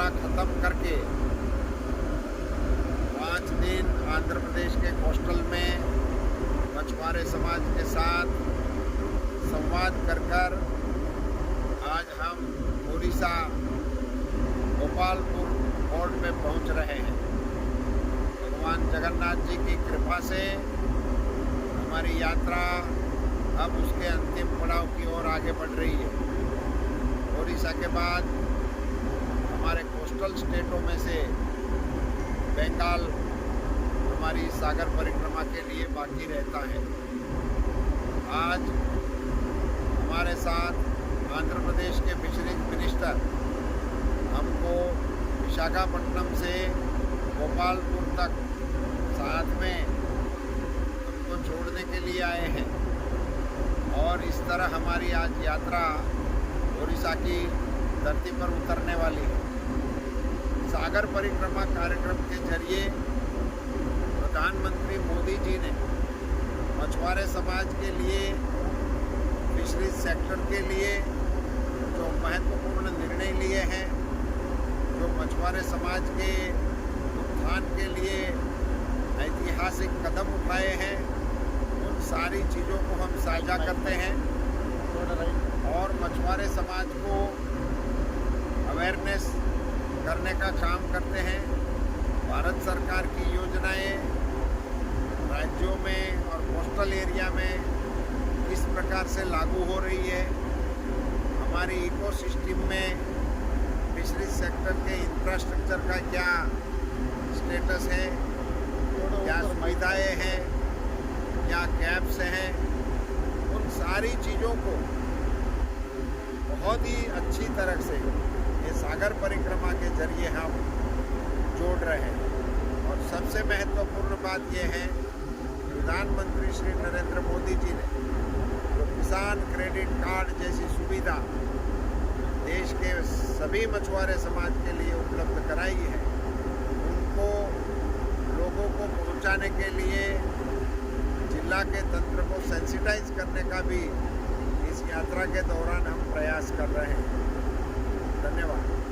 यात्रा खत्म करके 5 दिन आंध्र प्रदेश के कोस्टल में मछुआरे समाज के साथ संवाद कर आज हम उड़ीसा गोपालपुर पोर्ट में पहुंच रहे हैं। भगवान जगन्नाथ जी की कृपा से हमारी यात्रा अब उसके अंतिम पड़ाव की ओर आगे बढ़ रही है। उड़ीसा के बाद हमारे कोस्टल स्टेटों में से बंगाल हमारी सागर परिक्रमा के लिए बाकी रहता है। आज हमारे साथ आंध्र प्रदेश के फिशरीज मिनिस्टर हमको विशाखापट्टनम से गोपालपुर तक साथ में हमको छोड़ने के लिए आए हैं और इस तरह हमारी आज यात्रा उड़ीसा की धरती पर उतरने वाली है। सागर परिक्रमा कार्यक्रम के जरिए प्रधानमंत्री मोदी जी ने मछुआरे समाज के लिए, फिशरीज सेक्टर के लिए जो महत्वपूर्ण निर्णय लिए हैं, जो मछुआरे समाज के उत्थान के लिए ऐतिहासिक कदम उठाए हैं, उन सारी चीज़ों को हम साझा करते हैं और मछुआरे समाज को अवेयरनेस करने का काम करते हैं। भारत सरकार की योजनाएं राज्यों में और कोस्टल एरिया में किस प्रकार से लागू हो रही है, हमारी इकोसिस्टम में फिशरीज सेक्टर के इंफ्रास्ट्रक्चर का क्या स्टेटस है, क्या सुविधाएं हैं, क्या कैप्स हैं, उन सारी चीज़ों को बहुत ही अच्छी तरह से ये सागर परिक्रमा के जरिए हम जोड़ रहे हैं। और सबसे महत्वपूर्ण बात यह है, प्रधानमंत्री श्री नरेंद्र मोदी जी ने जो किसान क्रेडिट कार्ड जैसी सुविधा देश के सभी मछुआरे समाज के लिए उपलब्ध कराई है, उनको लोगों को पहुंचाने के लिए जिला के तंत्र को सेंसिटाइज करने का भी इस यात्रा के दौरान हम प्रयास कर रहे हैं। धन्यवाद।